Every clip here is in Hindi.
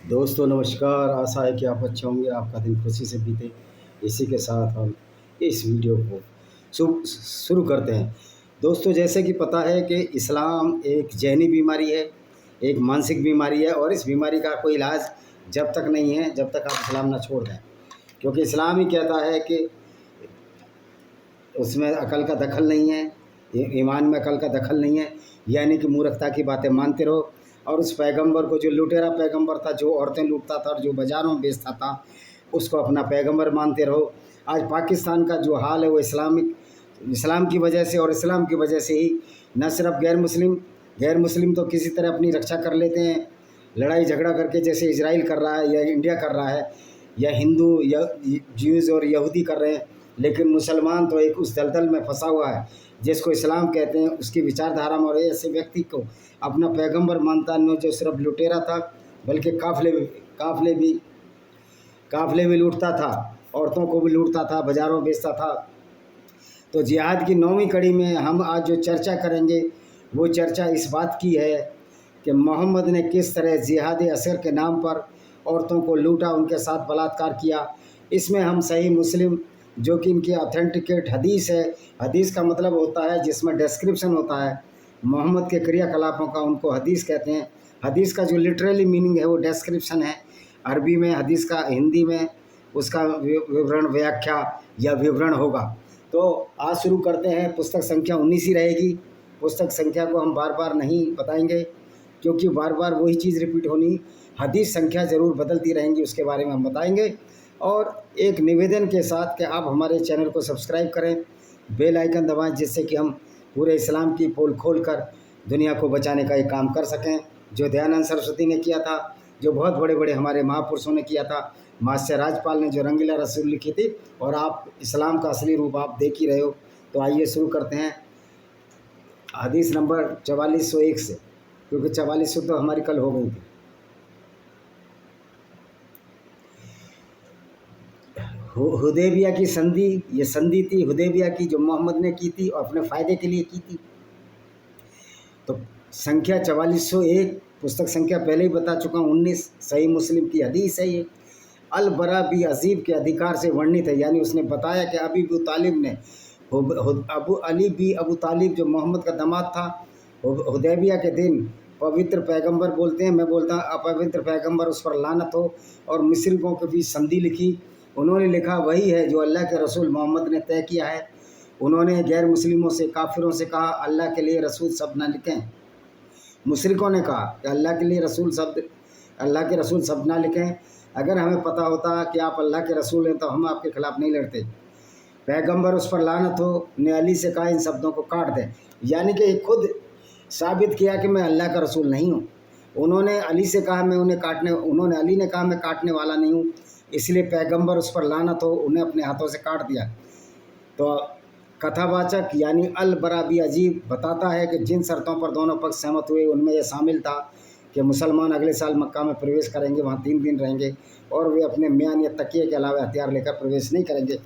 दोस्तों नमस्कार। आशा है कि आप अच्छे होंगे, आपका दिन खुशी से बीते। इसी के साथ हम इस वीडियो को शुरू करते हैं। दोस्तों, जैसे कि पता है कि इस्लाम एक जहनी बीमारी है, एक मानसिक बीमारी है, और इस बीमारी का कोई इलाज जब तक नहीं है जब तक आप इस्लाम ना छोड़ दें। क्योंकि इस्लाम ही कहता है कि उसमें अकल का दखल नहीं है, ईमान में अकल का दखल नहीं है, यानी कि मूर्खता की बातें मानते रहो। और उस पैगंबर को, जो लुटेरा पैगंबर था, जो औरतें लूटता था और जो बाज़ारों में बेचता था, उसको अपना पैगंबर मानते रहो। आज पाकिस्तान का जो हाल है वो इस्लाम की वजह से और इस्लाम की वजह से ही। न सिर्फ गैर मुस्लिम तो किसी तरह अपनी रक्षा कर लेते हैं, लड़ाई झगड़ा करके, जैसे इजराइल कर रहा है या इंडिया कर रहा है, या हिंदू या ज्यूज़ और यहूदी कर रहे हैं। लेकिन मुसलमान तो एक उस दलदल में फंसा हुआ है जिसको इस्लाम कहते हैं। उसकी विचारधारा में और ऐसे व्यक्ति को अपना पैगंबर मानता न, जो सिर्फ लुटेरा था बल्कि काफले भी लूटता था, औरतों को भी लूटता था, बाज़ारों में बेचता था। तो जिहाद की 9वीं कड़ी में हम आज जो चर्चा करेंगे वो चर्चा इस बात की है कि मोहम्मद ने किस तरह जिहाद असर के नाम पर औरतों को लूटा, उनके साथ बलात्कार किया। इसमें हम सही मुस्लिम, जो कि इनकी ऑथेंटिकेट हदीस है, हदीस का मतलब होता है जिसमें डिस्क्रिप्शन होता है मोहम्मद के क्रियाकलापों का, उनको हदीस कहते हैं। हदीस का जो लिटरली मीनिंग है वो डिस्क्रिप्शन है अरबी में, हदीस का हिंदी में उसका विवरण, व्याख्या या विवरण होगा। तो आज शुरू करते हैं। पुस्तक संख्या 19 ही रहेगी। पुस्तक संख्या को हम बार बार नहीं बताएंगे क्योंकि बार बार वही चीज़ रिपीट होनी। हदीस संख्या ज़रूर बदलती रहेंगी, उसके बारे में हम बताएंगे। और एक निवेदन के साथ कि आप हमारे चैनल को सब्सक्राइब करें, बेल आइकन दबाएं, जिससे कि हम पूरे इस्लाम की पोल खोल कर दुनिया को बचाने का एक काम कर सकें, जो दयानंद सरस्वती ने किया था, जो बहुत बड़े बड़े हमारे महापुरुषों ने किया था। मास्टर राजपाल ने जो रंगीला रसूल लिखी थी, और आप इस्लाम का असली रूप आप देख ही रहे हो। तो आइए शुरू करते हैं हदीस नंबर 4401 से, क्योंकि 4400 तो हमारी कल हो गई थी। हुदैबिया की संधि, ये संधि थी हुदैबिया की, जो मोहम्मद ने की थी और अपने फ़ायदे के लिए की थी। तो संख्या 4401, पुस्तक संख्या पहले ही बता चुका हूँ, 19, सही मुस्लिम की हदीस है ये। अल बरा बी अजीब के अधिकार से वर्णित है, यानी उसने बताया कि अबू तालिब ने, अबू तालिब जो मोहम्मद का दामाद था, हुदैबिया के दिन पवित्र पैगंबर बोलते हैं, मैं बोलता हूँ अपवित्र पैगंबर, उस पर लानत हो, और मुशरिकों के बीच संधि लिखी। उन्होंने लिखा वही है जो अल्लाह के रसूल मोहम्मद ने तय किया है। उन्होंने गैर मुस्लिमों से, काफिरों से कहा अल्लाह के लिए रसूल शब्द ना लिखें। मुशरिकों ने कहा कि अल्लाह के रसूल शब्द ना लिखें। अगर हमें पता होता कि आप अल्लाह के रसूल हैं तो हम आपके खिलाफ नहीं लड़ते। पैगंबर, उस पर लानत हो, ने अली से कहा इन शब्दों को काट दे, यानी कि खुद साबित किया कि मैं अल्लाह का रसूल नहीं हूँ। उन्होंने अली से कहा उन्होंने अली ने कहा मैं काटने वाला नहीं हूँ, इसलिए पैगंबर, उस पर लानत हो, उन्हें अपने हाथों से काट दिया। तो कथावाचक यानी अल बराबी अजीब बताता है कि जिन शर्तों पर दोनों पक्ष सहमत हुए उनमें यह शामिल था कि मुसलमान अगले साल मक्का में प्रवेश करेंगे, वहाँ 3 दिन रहेंगे, और वे अपने म्यान या तकिए के अलावा हथियार लेकर प्रवेश नहीं करेंगे।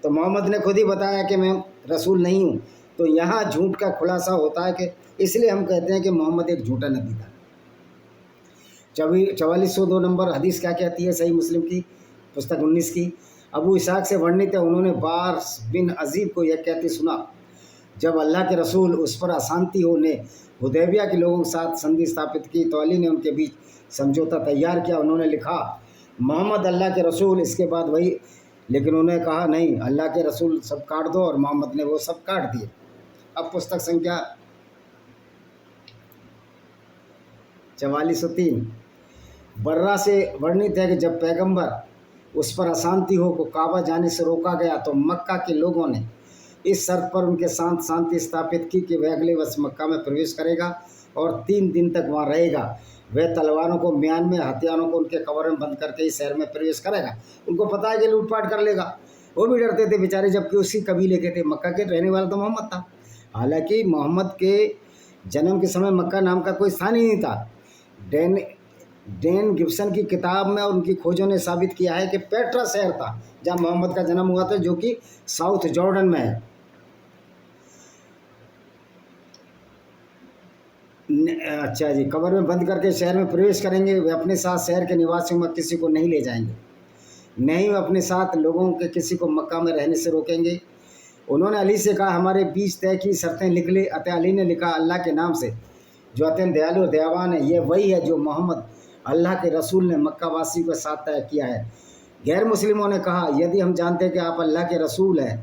तो मोहम्मद ने खुद ही बताया कि मैं रसूल नहीं हूँ। तो यहाँ झूठ का खुलासा होता है कि इसलिए हम कहते हैं कि मोहम्मद एक झूठा नबी था। 4402 नंबर हदीस क्या कहती है सही मुस्लिम की, पुस्तक 19 की। अबू इसाक से वर्णित है, उन्होंने बारस बिन अजीब को यह कहते सुना, जब अल्लाह के रसूल उस पर अशांति होने हुदैबिया के लोगों के साथ संधि स्थापित की तो अली ने उनके बीच समझौता तैयार किया। उन्होंने लिखा मोहम्मद अल्लाह के रसूल, इसके बाद वही, लेकिन उन्होंने कहा नहीं, अल्लाह के रसूल सब काट दो, और मोहम्मद ने वो सब काट दिए। अब पुस्तक संख्या 4403 बर्रा से वर्णित है कि जब पैगंबर उस पर अशांति हो को काबा जाने से रोका गया तो मक्का के लोगों ने इस शर्त पर उनके साथ शांति स्थापित की कि वह अगले वर्ष मक्का में प्रवेश करेगा और 3 दिन तक वहाँ रहेगा। वह तलवारों को म्यान में, हथियारों को उनके कवर में बंद करके इस शहर में प्रवेश करेगा। उनको पता है कि लूटपाट कर लेगा। वो भी डरते थे बेचारे, जबकि उसी कबीले के थे। मक्का के रहने वाला तो मोहम्मद था। हालांकि मोहम्मद के जन्म के समय मक्का नाम का कोई स्थान ही नहीं था। डेन गिब्सन की किताब में और उनकी खोजों ने साबित किया है कि पेट्रा शहर था जहाँ मोहम्मद का जन्म हुआ था, जो कि साउथ जॉर्डन में है। अच्छा जी, कब्र में बंद करके शहर में प्रवेश करेंगे। वे अपने साथ शहर के निवासियों में किसी को नहीं ले जाएंगे, नहीं वे अपने साथ लोगों के किसी को मक्का में रहने से रोकेंगे। उन्होंने अली से कहा, हमारे बीच तय की शर्तें लिख ले। अतः अली ने लिखा, अल्लाह के नाम से जो अत्यंत दयालु और दयावान है, यह वही है जो मोहम्मद अल्लाह के रसूल ने मक्का वासियों के साथ तय किया है। गैर मुस्लिमों ने कहा, यदि हम जानते कि आप अल्लाह के रसूल हैं।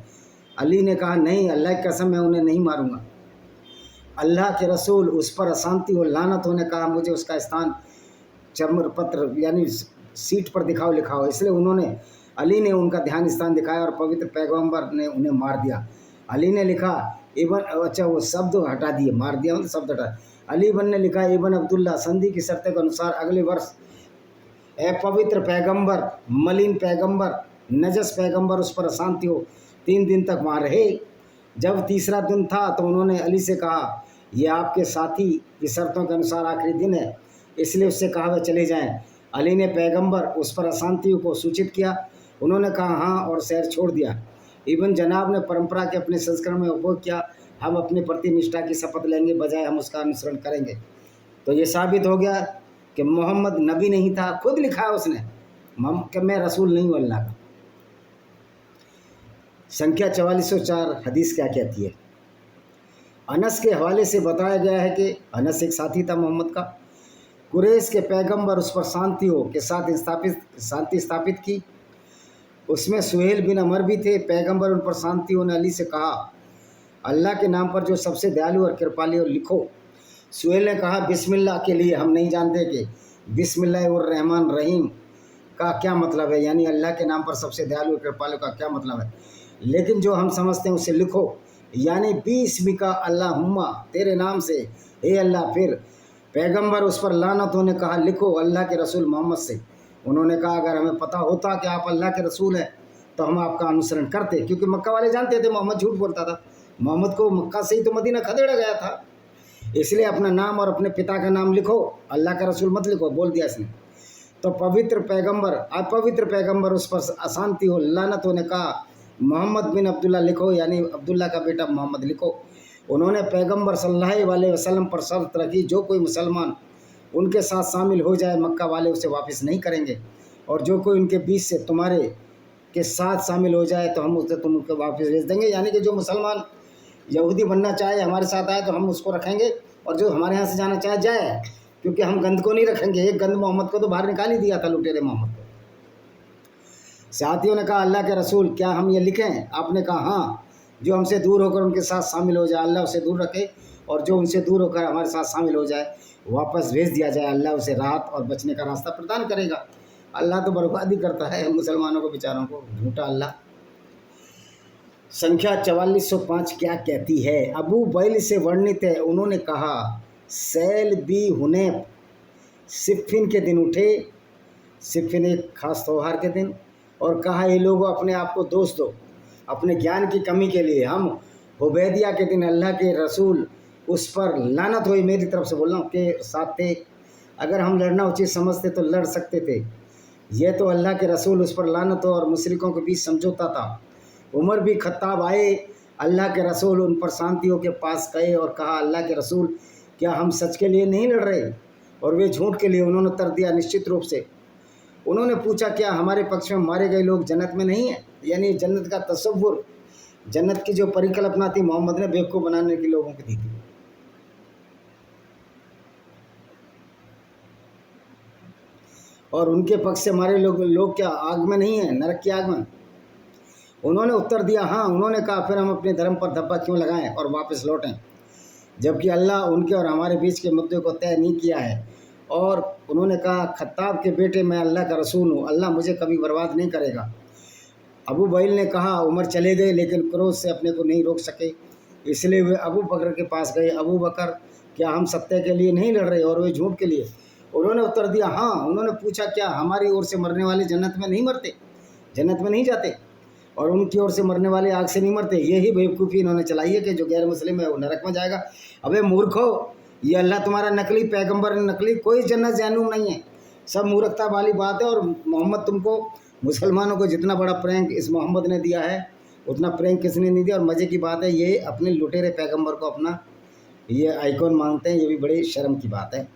अली ने कहा, नहीं, अल्लाह की कसम, मैं उन्हें नहीं मारूंगा। अल्लाह के रसूल उस पर अशांति और लानत होने कहा, मुझे उसका स्थान चम्र पत्र यानी सीट पर दिखाओ, लिखाओ। इसलिए उन्होंने अली ने उनका ध्यान स्थान दिखाया और पवित्र पैगंबर ने उन्हें मार दिया। अली ने लिखा इबन, अच्छा वो शब्द हटा दिए, मार दिया मतलब शब्द हटा। अली इबन ने लिखा, इबन अब्दुल्ला, संधि की शर्तें के अनुसार अगले वर्ष ए पवित्र पैगंबर, मलिन पैगंबर, नजस पैगंबर, उस पर अशांति हो। 3 दिन तक वहाँ रहे। जब तीसरा दिन था तो उन्होंने अली से कहा, यह आपके साथी की शर्तों के अनुसार आखिरी दिन है, इसलिए उससे कहा वे चले जाएं। अली ने पैगंबर उस पर अशांति को सूचित किया। उन्होंने कहा हाँ, और शहर छोड़ दिया। इबन जनाब ने परंपरा के अपने संस्करण में उपयोग किया, हम अपने प्रति निष्ठा की शपथ लेंगे, बजाय हम उसका अनुसरण करेंगे। तो ये साबित हो गया कि मोहम्मद नबी नहीं था। खुद लिखा है उसने कि मैं रसूल नहीं हूँ अल्लाह का। संख्या 4404 हदीस क्या कहती है? अनस के हवाले से बताया गया है कि अनस एक साथी था मोहम्मद का। कुरैश के पैगंबर उस पर शांति हो के साथ शांति स्थापित की। उसमें सुहेल बिन अमर भी थे। पैगंबर उन पर शांति हो ने अली से कहा, अल्लाह के नाम पर जो सबसे दयालु और कृपालु हो लिखो। सुहेल ने कहा, बिस्मिल्लाह के लिए हम नहीं जानते कि बिस्मिल्लाह और रहमान रहीम का क्या मतलब है, यानी अल्लाह के नाम पर सबसे दयालु और कृपालु का क्या मतलब है, लेकिन जो हम समझते हैं उसे लिखो, यानी बिस्मिका अल्लाहुम्मा, तेरे नाम से हे अल्लाह। फिर पैगंबर उस पर लानत होने कहा, लिखो अल्लाह के रसूल मोहम्मद से। उन्होंने कहा, अगर हमें पता होता कि आप अल्लाह के रसूल हैं तो हम आपका अनुसरण करते, क्योंकि मक्का वाले जानते थे मोहम्मद झूठ बोलता था। मोहम्मद को मक्का से ही तो मदीना खदेड़ा गया था, इसलिए अपना नाम और अपने पिता का नाम लिखो, अल्लाह का रसूल मत लिखो, बोल दिया इसने। तो अपवित्र पैगंबर उस पर अशांति हो, लानत होने कहा, मोहम्मद बिन अब्दुल्ला लिखो, यानी अब्दुल्ला का बेटा मोहम्मद लिखो। उन्होंने पैगंबर सल्लल्लाहु अलैहि वसल्लम पर शर्त रखी, जो कोई मुसलमान उनके साथ शामिल हो जाए मक्का वाले उसे वापस नहीं करेंगे, और जो कोई उनके बीच से तुम्हारे के साथ शामिल हो जाए तो हम उसे तुमको वापस भेज देंगे। यानी कि जो मुसलमान यहूदी बनना चाहे हमारे साथ आए तो हम उसको रखेंगे, और जो हमारे यहाँ से जाना चाहे जाए, क्योंकि हम गंद को नहीं रखेंगे। एक गंद मोहम्मद को तो बाहर निकाल ही दिया था लुटेरे मोहम्मद को। साथियों ने कहा, अल्लाह के रसूल क्या हम ये लिखें? आपने कहा हाँ, जो हमसे दूर होकर उनके साथ शामिल हो जाए अल्लाह उसे दूर रखे, और जो उनसे दूर होकर हमारे साथ शामिल हो जाए वापस भेज दिया जाए, अल्लाह उसे राहत और बचने का रास्ता प्रदान करेगा। अल्लाह तो बर्बादी करता है मुसलमानों को, बेचारों को, झूठा अल्लाह। संख्या 4405 क्या कहती है? अबू बैल से वर्णित है, उन्होंने कहा, सैल बी हुनैफ सिफ़िन के दिन उठे, सिफ़िन एक खास त्यौहार के दिन, और कहा, ये लोग अपने आप को दोष दो अपने ज्ञान की कमी के लिए। हम हुबैदिया के दिन अल्लाह के रसूल उस पर लानत हुई, मेरी तरफ से बोल रहा हूँ, के साथ थे। अगर हम लड़ना उचित समझते तो लड़ सकते थे, यह तो अल्लाह के रसूल उस पर लानत हो और मुशरिकों के बीच समझौता था। उमर भी खत्ताब आए, अल्लाह के रसूल उन पर शांतियों के पास गए और कहा, अल्लाह के रसूल क्या हम सच के लिए नहीं लड़ रहे और वे झूठ के लिए? उन्होंने उत्तर दिया, निश्चित रूप से। उन्होंने पूछा, क्या हमारे पक्ष में मारे गए लोग जन्नत में नहीं हैं? यानी जन्नत का तसव्वुर, जन्नत की जो परिकल्पना थी मोहम्मद ने बेवकूफ़ बनाने की लोगों को दी थी। और उनके पक्ष से मारे लोग क्या आग में नहीं हैं, नरक की आग में? उन्होंने उत्तर दिया, हाँ। उन्होंने कहा, फिर हम अपने धर्म पर धब्बा क्यों लगाएं और वापस लौटें, जबकि अल्लाह उनके और हमारे बीच के मुद्दे को तय नहीं किया है। और उन्होंने कहा, खत्ताब के बेटे, मैं अल्लाह का रसूल हूँ, अल्लाह मुझे कभी बर्बाद नहीं करेगा। अबू बैल ने कहा, उमर चले गए लेकिन क्रोध से अपने को नहीं रोक सके, इसलिए वे अबू बकर के पास गए। अबू बकर, क्या हम सत्य के लिए नहीं लड़ रहे और वे झूठ के लिए? उन्होंने उत्तर दिया, हाँ। उन्होंने पूछा, क्या हमारी ओर से मरने वाले जन्नत में नहीं मरते, जन्नत में नहीं जाते, और उनकी ओर से मरने वाले आग से नहीं मरते? यही बेवकूफ़ी इन्होंने चलाई है कि जो गैर मुस्लिम है वो नरक में जाएगा। अबे मूर्खो, ये अल्लाह तुम्हारा नकली पैगंबर, नकली कोई जन्नत जहन्नुम नहीं है, सब मूर्खता वाली बात है। और मोहम्मद तुमको, मुसलमानों को जितना बड़ा प्रैंक इस मोहम्मद ने दिया है उतना प्रैंक किसने नहीं दिया। और मज़े की बात है, ये अपने लुटेरे पैगंबर को अपना ये आइकॉन मांगते हैं, ये भी बड़ी शर्म की बात है।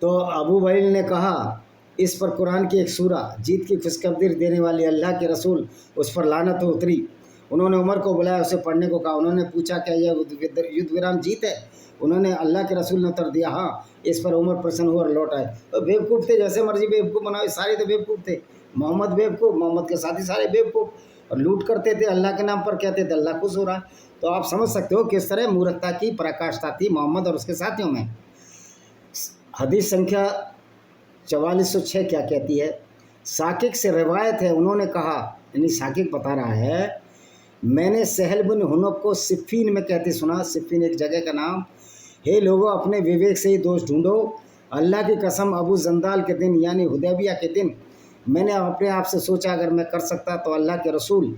तो अबू वहील ने कहा, इस पर कुरान की एक सूरा जीत की खुशखबरी देने वाली अल्लाह के रसूल उस पर लानत उतरी। उन्होंने उमर को बुलाया, उसे पढ़ने को कहा। उन्होंने पूछा, क्या यह युद्ध विराम जीत है? उन्होंने अल्लाह के रसूल ने उत्तर दिया, हाँ। इस पर उमर प्रसन्न हुआ और लौट आए। तो बेवकूफ़ थे, जैसे मर्जी बेवकूफ़ बनाओ, सारे तो बेवकूफ़ थे। मोहम्मद बेवकूफ़, मोहम्मद के साथी सारे बेवकूफ़, और लूट करते थे अल्लाह के नाम पर, कहते थे अल्लाह खुश हो रहा है। तो आप समझ सकते हो किस तरह मूर्खता की पराकाष्ठा थी मोहम्मद और उसके साथियों में। हदीस संख्या 4406 क्या कहती है? साकिक से रिवायत है, उन्होंने कहा, यानी साकिक बता रहा है, मैंने सहल बिन हुनफ को सिफ़ीन में कहते सुना। सिफ़ीन एक जगह का नाम। हे लोगों, अपने विवेक से ही दोष ढूंढो। अल्लाह की कसम, अबू जंदाल के दिन यानी हुदैबिया के दिन मैंने अपने आप से सोचा, अगर मैं कर सकता तो अल्लाह के रसूल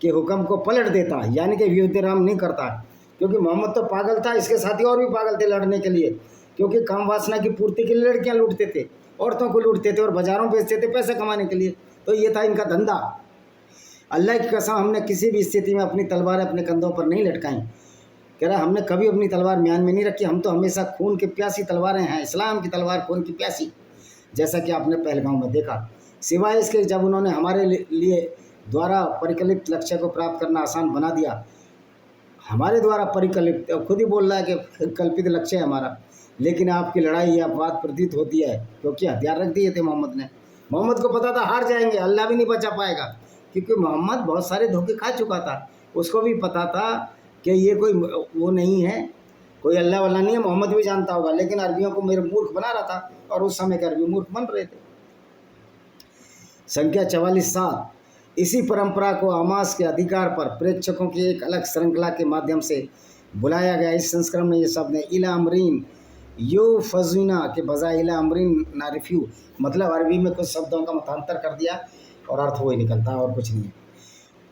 के हुक्म को पलट देता, यानी कि युद्ध विराम नहीं करता। क्योंकि मोहम्मद तो पागल था, इसके साथी और भी पागल थे लड़ने के लिए। क्योंकि काम वासना की पूर्ति के लिए लड़कियां लूटते थे, औरतों को लूटते थे और बाजारों बेचते थे पैसे कमाने के लिए। तो ये था इनका धंधा। अल्लाह की कसम, हमने किसी भी स्थिति में अपनी तलवार अपने कंधों पर नहीं लटकाई। कह रहा, हमने कभी अपनी तलवार म्यान में नहीं रखी। हम तो हमेशा खून की प्यासी तलवारें हैं। इस्लाम की तलवार खून की प्यासी, जैसा कि आपने पहलगाम में देखा। सिवाय इसके जब उन्होंने हमारे लिए द्वारा परिकल्पित लक्ष्य को प्राप्त करना आसान बना दिया। हमारे द्वारा परिकल्पित, खुद ही बोल रहा है कि कल्पित लक्ष्य है हमारा। लेकिन आपकी लड़ाई यह बात प्रतीत होती है, क्योंकि हथियार रख दिए थे मोहम्मद ने। मोहम्मद को पता था हार जाएंगे, अल्लाह भी नहीं बचा पाएगा, क्योंकि मोहम्मद बहुत सारे धोखे खा चुका था। उसको भी पता था कि ये कोई वो नहीं है, कोई अल्लाह वाला नहीं है। मोहम्मद भी जानता होगा, लेकिन अरबियों को मेरे मूर्ख बना रहा था, और उस समय के अरबी मूर्ख बन रहे थे। संख्या 44-7। इसी परंपरा को हमास के अधिकार पर प्रेक्षकों की एक अलग श्रृंखला के माध्यम से बुलाया गया। इस संस्करण में ये शब्द है इला अमरीन यू फजीना के बजाय इला अमरीन नारिफ्यू, मतलब अरबी में कुछ शब्दों का मतांतर कर दिया और अर्थ वही निकलता है और कुछ नहीं।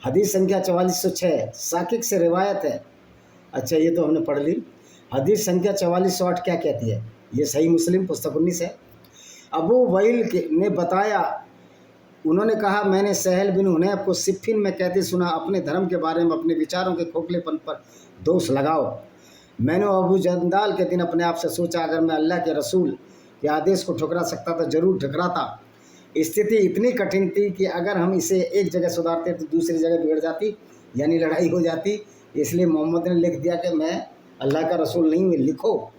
हदीस संख्या 4406 साकिक से रिवायत है। अच्छा, ये तो हमने पढ़ ली। हदीस संख्या 4408 क्या कहती है? ये सही मुस्लिम पुस्तक 19 है। अबू वहील ने बताया, उन्होंने कहा, मैंने सहल बिन हुनैफ को सिफ़ीन में कहते सुना, अपने धर्म के बारे में अपने विचारों के खोखलेपन पर दोष लगाओ। मैंने अबू जंदाल के दिन अपने आप से सोचा, अगर मैं अल्लाह के रसूल के आदेश को ठुकरा सकता तो जरूर ठुकराता। स्थिति इतनी कठिन थी कि अगर हम इसे एक जगह सुधारते तो दूसरी जगह बिगड़ जाती, यानी लड़ाई हो जाती। इसलिए मोहम्मद ने लिख दिया कि मैं अल्लाह का रसूल नहीं हूँ, लिखो।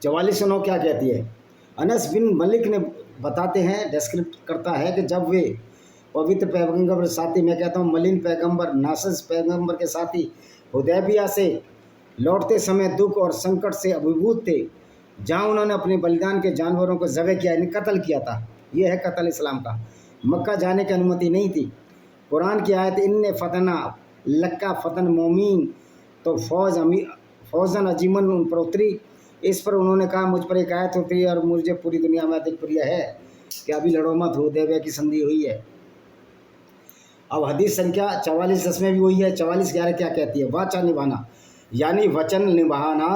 चवालीस 9 क्या कहती है? अनस बिन मलिक ने बताते हैं, डिस्क्रिप्ट करता है कि जब वे पवित्र पैगंबर साथी, मैं कहता हूँ मलिन पैगंबर नासस पैगंबर के साथी हुदैबिया से लौटते समय दुख और संकट से अभिभूत थे, जहाँ उन्होंने अपने बलिदान के जानवरों को ज़बह किया, यानी कत्ल किया था। यह है कत्ल इस्लाम का। मक्का जाने की अनुमति नहीं थी। कुरान की आयत इन्ने फतना लक्का फतन मोमीन, तो फौजन अजीमन उन पर उतरी। इस पर उन्होंने कहा, मुझ पर एक आयत उतरी और मुझे पूरी दुनिया में अधिक प्रिय है कि अभी लड़ो मत, हुदैबिया की संधि हुई है। अब हदीस संख्या 44 में भी वही है। 44-11 क्या कहती है? वाचा निभाना, यानी वचन निभाना।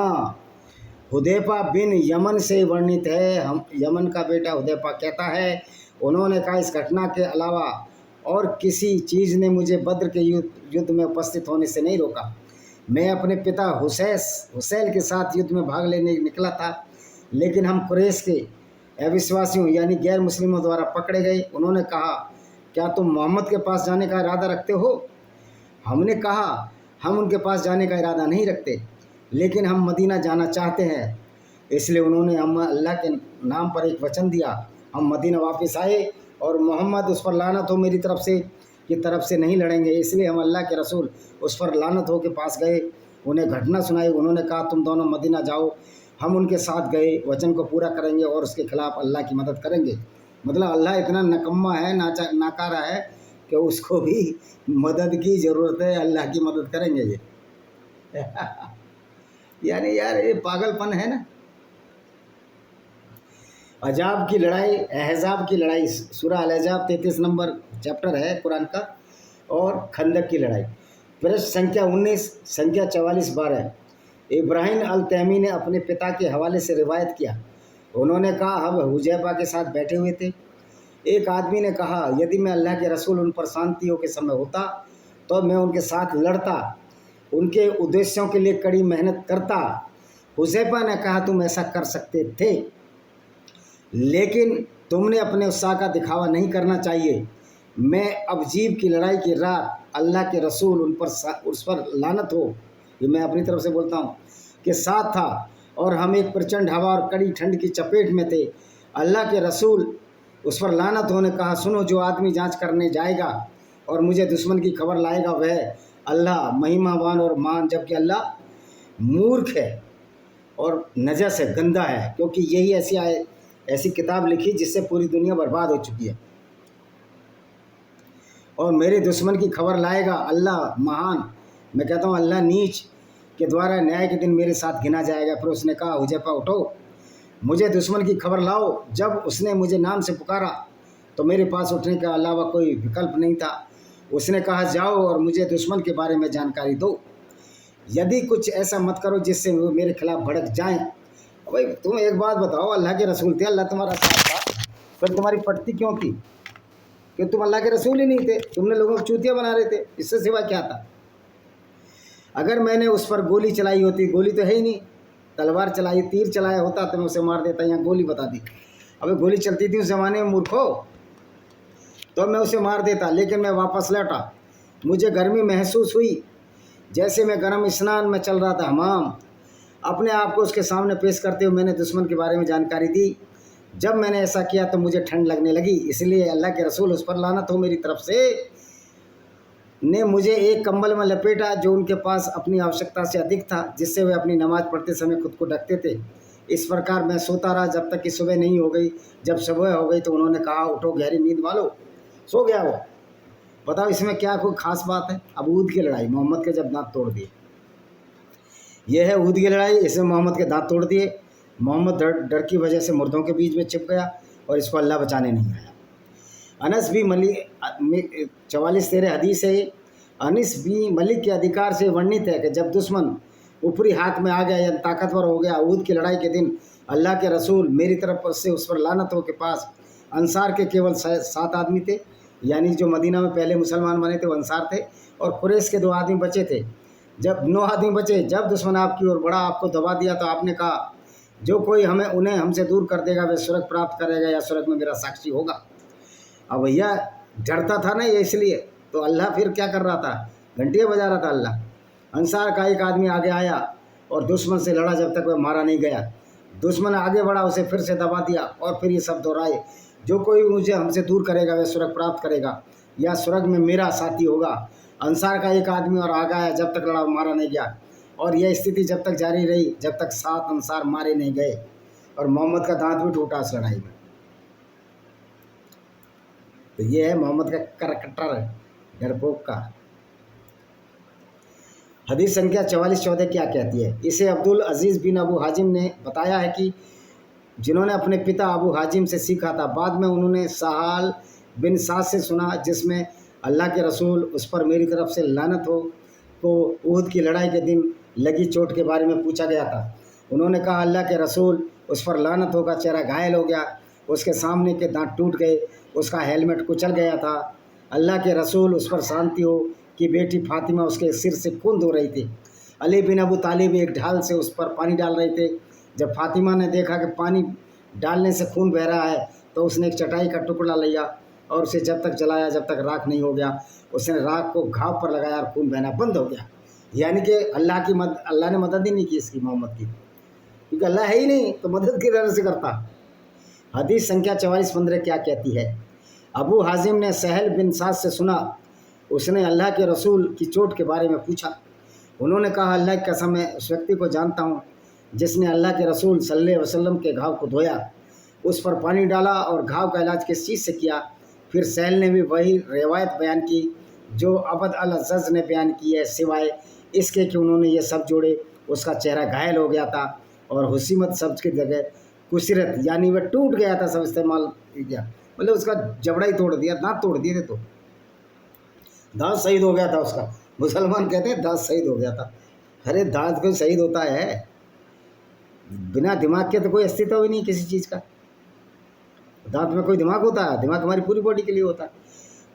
हुदैफा बिन यमन से वर्णित है। हम यमन का बेटा हुदैफा कहता है, उन्होंने कहा, इस घटना के अलावा और किसी चीज़ ने मुझे बद्र के युद्ध में उपस्थित होने से नहीं रोका। मैं अपने पिता हुसैल के साथ युद्ध में भाग लेने निकला था, लेकिन हम कुरैश के अविश्वासियों यानी गैर मुस्लिमों द्वारा पकड़े गए। उन्होंने कहा, क्या तुम मोहम्मद के पास जाने का इरादा रखते हो? हमने कहा, हम उनके पास जाने का इरादा नहीं रखते, लेकिन हम मदीना जाना चाहते हैं। इसलिए उन्होंने हम अल्लाह के नाम पर एक वचन दिया। हम मदीना वापस आए और मोहम्मद, उस पर लानत हो मेरी तरफ से नहीं लड़ेंगे। इसलिए हम अल्लाह के रसूल उस पर लानत हो के पास गए, उन्हें घटना सुनाई। उन्होंने कहा, तुम दोनों मदीना जाओ। हम उनके साथ गए, वचन को पूरा करेंगे और उसके खिलाफ अल्लाह की मदद करेंगे। मतलब अल्लाह इतना नकम्मा है, नाकारा है कि उसको भी मदद की ज़रूरत है, अल्लाह की मदद करेंगे ये। यानी यार ये पागलपन है ना। अजाब की लड़ाई, अहज़ाब की लड़ाई, सूरह अल-अहज़ाब 33 नंबर चैप्टर है कुरान का। और खंदक की लड़ाई। पृष्ठ संख्या 19, संख्या 44-12। इब्राहिम अल-तैमी ने अपने पिता के हवाले से रिवायत किया, उन्होंने कहा, हम हुजैफा के साथ बैठे हुए थे। एक आदमी ने कहा, यदि मैं अल्लाह के रसूल उन पर शांतियों के समय होता तो मैं उनके साथ लड़ता, उनके उद्देश्यों के लिए कड़ी मेहनत करता। हुज़ैफा ने कहा, तुम ऐसा कर सकते थे, लेकिन तुमने अपने उत्साह का दिखावा नहीं करना चाहिए। मैं अब जीव की लड़ाई की रात अल्लाह के रसूल उस पर लानत हो, ये मैं अपनी तरफ से बोलता हूँ, के साथ था और हम एक प्रचंड हवा और कड़ी ठंड की चपेट में थे। अल्लाह के रसूल उस पर लानत होने कहा, सुनो, जो आदमी जांच करने जाएगा और मुझे दुश्मन की खबर लाएगा वह अल्लाह महिमावान और मान, जबकि अल्लाह मूर्ख है और नजस है, गंदा है, क्योंकि यही ऐसी किताब लिखी जिससे पूरी दुनिया बर्बाद हो चुकी है। और मेरे दुश्मन की खबर लाएगा अल्लाह महान, मैं कहता हूँ अल्लाह नीच, के द्वारा न्याय के दिन मेरे साथ गिना जाएगा। फिर उसने कहा, हुज़ैफा उठो, मुझे दुश्मन की खबर लाओ। जब उसने मुझे नाम से पुकारा तो मेरे पास उठने के अलावा कोई विकल्प नहीं था। उसने कहा, जाओ और मुझे दुश्मन के बारे में जानकारी दो, यदि कुछ ऐसा मत करो जिससे वो मेरे खिलाफ भड़क जाएं। भाई तुम एक बात बताओ, अल्लाह के रसूल थे, अल्लाह तुम्हारा साथ था, फिर तुम्हारी पटती क्यों थी? कि तुम अल्लाह के रसूल ही नहीं थे, तुमने लोगों को चूतिया बना रहे थे, इससे सिवा क्या था? अगर मैंने उस पर गोली चलाई होती, गोली तो है ही नहीं, तलवार चलाई, तीर चलाया होता तो मैं उसे मार देता, यहाँ गोली बता दी। अबे गोली चलती थी उस ज़माने में मूर्खो, तो मैं उसे मार देता, लेकिन मैं वापस लौटा। मुझे गर्मी महसूस हुई, जैसे मैं गर्म स्नान में चल रहा था हमाम। अपने आप को उसके सामने पेश करते हुए मैंने दुश्मन के बारे में जानकारी दी। जब मैंने ऐसा किया तो मुझे ठंड लगने लगी, इसलिए अल्लाह के रसूल उस पर लानत हो मेरी तरफ से ने मुझे एक कंबल में लपेटा जो उनके पास अपनी आवश्यकता से अधिक था, जिससे वे अपनी नमाज पढ़ते समय खुद को ढकते थे। इस प्रकार मैं सोता रहा जब तक कि सुबह नहीं हो गई। जब सुबह हो गई तो उन्होंने कहा, उठो, गहरी नींद वालो। सो गया वो। बताओ इसमें क्या कोई खास बात है? अब ऊद की लड़ाई, मोहम्मद के जब दांत तोड़ दिए, यह है ऊद की लड़ाई। इसमें मोहम्मद के दांत तोड़ दिए। मोहम्मद डर की वजह से मुर्दों के बीच में छिप गया और इसको अल्लाह बचाने नहीं आया। अनस बी मलिक 44-13 हदीस है। अनस बी मलिक के अधिकार से वर्णित है कि जब दुश्मन ऊपरी हाथ में आ गया या ताकतवर हो गया, ऊद की लड़ाई के दिन अल्लाह के रसूल मेरी तरफ से उस पर लानत हो के पास अंसार के केवल 7 आदमी थे, यानी जो मदीना में पहले मुसलमान बने थे वो अंसार थे, और कुरैश के 2 आदमी बचे थे। जब 9 आदमी बचे, जब दुश्मन आपकी ओर बढ़ा, आपको दबा दिया, तो आपने कहा, जो कोई उन्हें हमसे दूर कर देगा वह स्वर्ग प्राप्त करेगा या स्वर्ग में मेरा साक्षी होगा। अब भैया डरता था ना ये, इसलिए तो अल्लाह फिर क्या कर रहा था? घंटियाँ बजा रहा था अल्लाह। अंसार का एक आदमी आगे आया और दुश्मन से लड़ा जब तक वह मारा नहीं गया। दुश्मन आगे बढ़ा, उसे फिर से दबा दिया और फिर ये सब दोहराए, जो कोई मुझे हमसे दूर करेगा वह स्वर्ग प्राप्त करेगा या स्वर्ग में मेरा साथी होगा। अंसार का एक आदमी और आगे आया, जब तक लड़ा मारा नहीं गया, और यह स्थिति जब तक जारी रही जब तक 7 अंसार मारे नहीं गए, और मोहम्मद का दांत भी टूटा उस लड़ाई में। तो ये है मोहम्मद का करकटर डरपोक का। हदीस संख्या 44-14 क्या कहती है? इसे अब्दुल अजीज़ बिन अबू हाजिम ने बताया है कि जिन्होंने अपने पिता अबू हाजिम से सीखा था। बाद में उन्होंने सहाल बिन साद से सुना, जिसमें अल्लाह के रसूल उस पर मेरी तरफ से लानत हो को उहद की लड़ाई के दिन लगी चोट के बारे में पूछा गया था। उन्होंने कहा, अल्लाह के रसूल उस पर लानत होगा, चेहरा घायल हो गया, उसके सामने के दांत टूट गए, उसका हेलमेट कुचल गया था। अल्लाह के रसूल उस पर शांति हो कि बेटी फातिमा उसके सिर से खून धो रही थी। अली बिन अबू तालिब एक ढाल से उस पर पानी डाल रहे थे। जब फातिमा ने देखा कि पानी डालने से खून बह रहा है तो उसने एक चटाई का टुकड़ा लिया और उसे जब तक जलाया जब तक राख नहीं हो गया। उसने राख को घाव पर लगाया और खून बहना बंद हो गया। यानी कि अल्लाह ने मदद ही नहीं की इसकी, मोहम्मद की, क्योंकि अल्लाह है ही नहीं तो मदद की तरह से करता। हदीस संख्या 44-15 क्या कहती है? अबू हाजिम ने सहल बिन साद से सुना, उसने अल्लाह के रसूल की चोट के बारे में पूछा। उन्होंने कहा, अल्लाह की कसम, मैं उस व्यक्ति को जानता हूँ जिसने अल्लाह के रसूल सल्लल्लाहु अलैहि वसल्लम के घाव को धोया, उस पर पानी डाला और घाव का इलाज किस चीज़ से किया। फिर सहल ने भी वही रिवायत बयान की जो अबद अल-अज़्ज़ ने बयान की है, सिवाय इसके कि उन्होंने ये सब जोड़े। उसका चेहरा घायल हो गया था और हुसीमत शब्द की जगह कुसरत, यानी वह टूट गया था, सब इस्तेमाल किया, मतलब उसका जबड़ा ही तोड़ दिया, दांत तोड़ दिए थे, तो दांत शहीद हो गया था उसका। मुसलमान कहते हैं दांत शहीद हो गया था। अरे दांत कोई शहीद होता है? बिना दिमाग के तो कोई अस्तित्व ही नहीं किसी चीज़ का। दांत में कोई दिमाग होता है? दिमाग हमारी पूरी बॉडी के लिए होता है।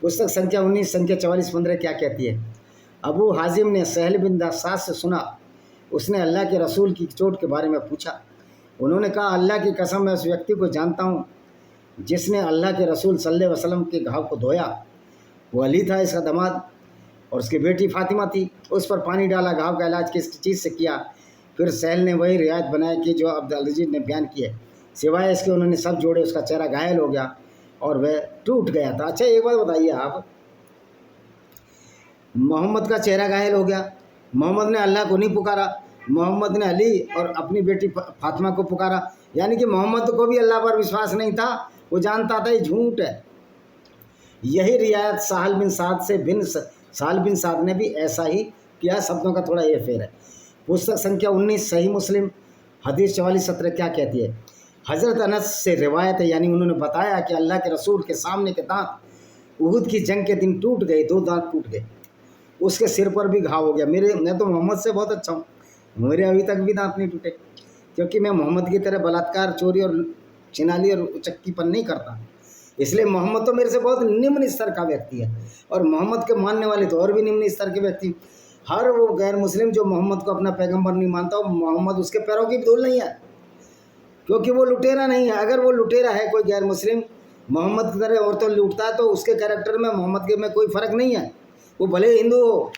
पुस्तक संख्या 19 संख्या 44-15 क्या कहती है? अबू हाजिम ने सहल बिन साद से सुना, उसने अल्लाह के रसूल की चोट के बारे में पूछा। उन्होंने कहा, अल्लाह की कसम मैं उस व्यक्ति को जानता हूँ जिसने अल्लाह के रसूल सल्लल्लाहु अलैहि वसल्लम के घाव को धोया। वो अली था, इसका दामाद, और उसकी बेटी फातिमा थी। उस पर पानी डाला, घाव का इलाज किस चीज़ से किया? फिर सहल ने वही रियायत बनाई कि जो अब्दुल अजीज ने बयान की है। सिवाय इसके उन्होंने सब जोड़े, उसका चेहरा घायल हो गया और वह टूट गया था। अच्छा एक बात बताइए आप, मोहम्मद का चेहरा घायल हो गया, मोहम्मद ने अल्लाह को नहीं पुकारा, मोहम्मद ने अली और अपनी बेटी फातिमा को पुकारा, यानी कि मोहम्मद को भी अल्लाह पर विश्वास नहीं था, वो जानता था ये झूठ है। यही रियायत साहल बिन साद ने भी ऐसा ही किया, शब्दों का थोड़ा ये फेर है। पुस्तक संख्या 19 सही मुस्लिम हदीस 44-17 क्या कहती है? हज़रत अनस से रिवायत है, यानी उन्होंने बताया कि अल्लाह के रसूल के सामने के दांत उहुद की जंग के दिन टूट गए, 2 दांत टूट गए, उसके सिर पर भी घाव हो गया। मैं तो मोहम्मद से बहुत अच्छा हूँ, मेरे अभी तक भी दांत नहीं टूटे, क्योंकि मैं मोहम्मद की तरह बलात्कार, चोरी और चिनाली और उचक्कीपन नहीं करता। इसलिए मोहम्मद तो मेरे से बहुत निम्न स्तर का व्यक्ति है, और मोहम्मद के मानने वाले तो और भी निम्न स्तर के व्यक्ति। हर वो गैर मुस्लिम जो मोहम्मद को अपना पैगंबर नहीं मानता, मोहम्मद उसके पैरों की धूल नहीं है, क्योंकि वो लुटेरा नहीं है। अगर वो लुटेरा है कोई गैर मुस्लिम, मोहम्मद की तरह और तो लूटता है, तो उसके कैरेक्टर में मोहम्मद के में कोई फ़र्क नहीं है, वो भले हिंदू हो।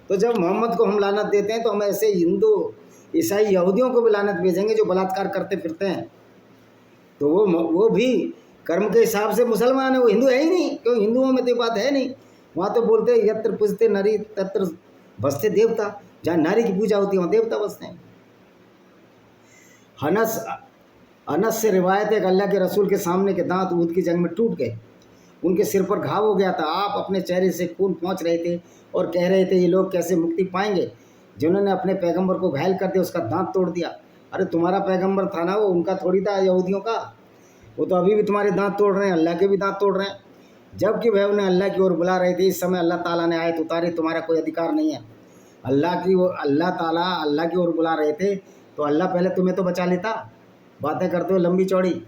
तो जब मोहम्मद को हम लानत देते हैं तो हम ऐसे हिंदू, ईसाई, यहूदियों को भी लानत भेजेंगे जो बलात्कार करते फिरते हैं। तो वो भी कर्म के हिसाब से मुसलमान है, वो हिंदू है ही नहीं, क्यों? हिंदुओं में तो बात है नहीं। वहाँ तो बोलते हैं यत्र पूजते नारी तत्र बसते देवता, जहाँ नारी की पूजा होती है वहाँ देवता बसते हैं। अनस से रिवायत है कि अल्लाह के रसूल के सामने के दांत उहुद की जंग में टूट गए, उनके सिर पर घाव हो गया था। आप अपने चेहरे से खून पहुँच रहे थे और कह रहे थे ये लोग कैसे मुक्ति पाएंगे जिन्होंने अपने पैगंबर को घायल कर दिया, उसका दांत तोड़ दिया। अरे तुम्हारा पैगंबर था ना, वो उनका थोड़ी था, यहूदियों का। वो तो अभी भी तुम्हारे दांत तोड़ रहे हैं, अल्लाह के भी दांत तोड़ रहे हैं, जबकि वह उन्हें अल्लाह की ओर बुला रहे थे। इस समय अल्लाह ताला ने आयत उतारी, तुम्हारा कोई अधिकार नहीं है। अल्लाह ताला अल्लाह की ओर बुला रहे थे, तो अल्लाह पहले तुम्हें तो बचा लेता। बातें करते हो लंबी चौड़ी,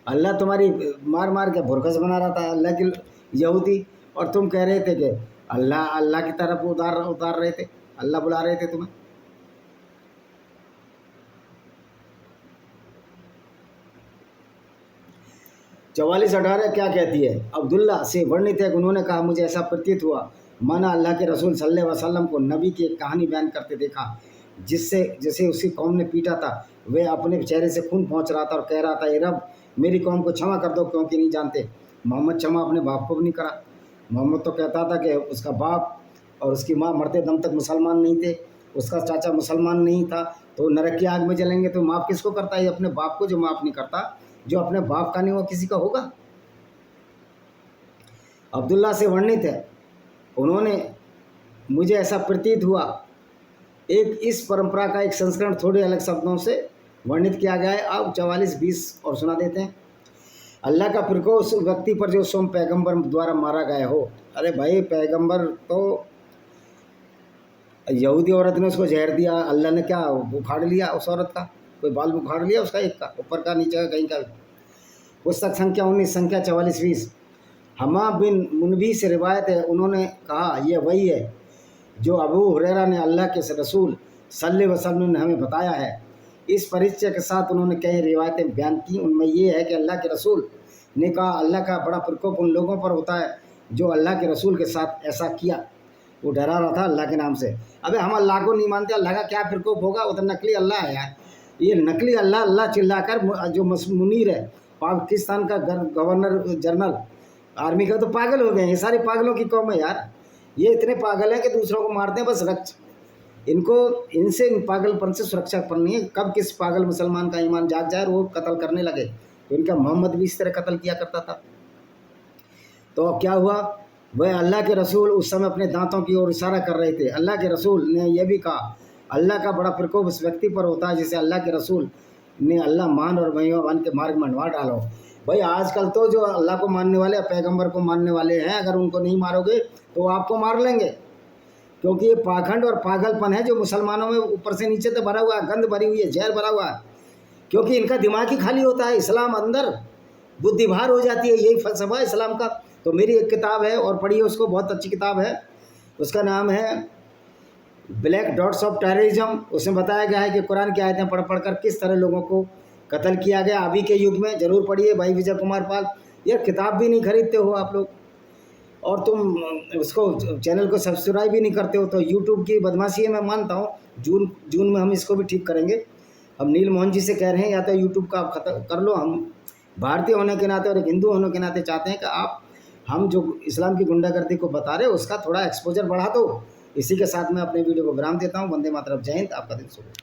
अल्लाह तुम्हारी मार मार के भुरकस बना रहा था, अल्लाह की यहूदी, और तुम कह रहे थे कि अल्लाह की तरफ उतार रहे थे, अल्लाह बुला रहे थे तुम्हें। चवालीस 18 क्या कहती है? अब्दुल्ला से वर्णित है, उन्होंने कहा, मुझे ऐसा प्रतीत हुआ माना अल्लाह के रसूल सल्लल्लाहु अलैहि वसल्लम को नबी की एक कहानी बयान करते देखा, जिसे उसकी कौम ने पीटा था। वह अपने चेहरे से खून पहुँच रहा था और कह रहा था, ए रब, मेरी कौम को क्षमा कर दो, क्योंकि नहीं जानते। मोहम्मद क्षमा अपने बाप को भी नहीं करा। मोहम्मद तो कहता था कि उसका बाप और उसकी माँ मरते दम तक मुसलमान नहीं थे, उसका चाचा मुसलमान नहीं था, तो नरक की आग में जलेंगे। तो माफ़ किसको करता है? अपने बाप को जो माफ़ नहीं करता, जो अपने बाप का नहीं वो किसी का होगा? अब्दुल्ला से वर्णित है, उन्होंने मुझे ऐसा प्रतीत हुआ। एक इस परंपरा का एक संस्करण थोड़े अलग शब्दों से वर्णित किया गया है। अब 44-20 और सुना देते हैं। अल्लाह का प्रकोप उस व्यक्ति पर जो स्वयं पैगंबर द्वारा मारा गया हो। अरे भाई, पैगंबर तो यहूदी औरत ने उसको जहर दिया, अल्लाह ने क्या उखाड़ लिया उस औरत का? कोई बाल उखाड़ लिया उसका, एक का, ऊपर का, नीचे का, कहीं का। पुस्तक संख्या 19 संख्या 44-20 हमा बिन मुनबी से रिवायत है, उन्होंने कहा, यह वही है जो अबू हुरैरा ने अल्लाह के रसूल सल्लल्लाहु अलैहि वसल्लम ने हमें बताया है। इस परिचय के साथ उन्होंने कई रिवायतें बयान की। उनमें ये है कि अल्लाह के रसूल ने कहा, अल्लाह का बड़ा प्रकोप उन लोगों पर होता है जो अल्लाह के रसूल के साथ ऐसा किया। वो डरा रहा था अल्लाह के नाम से। अबे हम अल्लाह को नहीं मानते, अल्लाह का क्या प्रकोप होगा? वो तो नकली अल्लाह है यार। ये नकली अल्लाह अल्लाह चिल्लाकर, जो मुनीर है पाकिस्तान का गवर्नर जनरल आर्मी का, तो पागल हो गए हैं। ये सारे पागलों की कौम है यार। ये इतने पागल हैं कि दूसरों को मारते हैं बस इनसे इन पागलपन से सुरक्षा करनी है। कब किस पागल मुसलमान का ईमान जाग जाए और वो कत्ल करने लगे। तो इनका मोहम्मद भी इस तरह कत्ल किया करता था। तो अब क्या हुआ? वह अल्लाह के रसूल उस समय अपने दांतों की ओर इशारा कर रहे थे। अल्लाह के रसूल ने यह भी कहा, अल्लाह का बड़ा प्रकोप उस व्यक्ति पर होता है जिसे अल्लाह के रसूल ने अल्लाह मान और महिमान के मार्ग में अनवा डालो। भाई आजकल तो जो अल्लाह को मानने वाले, पैगंबर को मानने वाले हैं, अगर उनको नहीं मारोगे तो आपको मार लेंगे, क्योंकि ये पाखंड और पागलपन है जो मुसलमानों में ऊपर से नीचे तक भरा हुआ है, गंद भरी हुई है, जहर भरा हुआ है, क्योंकि इनका दिमाग ही खाली होता है। इस्लाम अंदर, बुद्धिभार हो जाती है, यही फ़लसफ़ा है इस्लाम का। तो मेरी एक किताब है और पढ़िए उसको, बहुत अच्छी किताब है, उसका नाम है ब्लैक डॉट्स ऑफ टेररिज्म। उसमें बताया गया है कि कुरान की आयतें पढ़ पढ़ कर किस तरह लोगों को कत्ल किया गया अभी के युग में। ज़रूर पढ़िए भाई विजय कुमार पाल। यार किताब भी नहीं खरीदते हो आप लोग, और तुम उसको चैनल को सब्सक्राइब भी नहीं करते हो, तो यूट्यूब की बदमाशी है, मैं मानता हूँ। जून में हम इसको भी ठीक करेंगे। हम नील मोहन जी से कह रहे हैं या तो यूट्यूब का आप खत्म कर लो। हम भारतीय होने के नाते और एक हिंदू होने के नाते चाहते हैं कि आप हम जो इस्लाम की गुंडागर्दी को बता रहे हो उसका थोड़ा एक्सपोजर बढ़ा दो। इसी के साथ मैं अपने वीडियो को विराम देता हूँ। वंदे मातरम, जय हिंद, आपका दिन शुभ हो।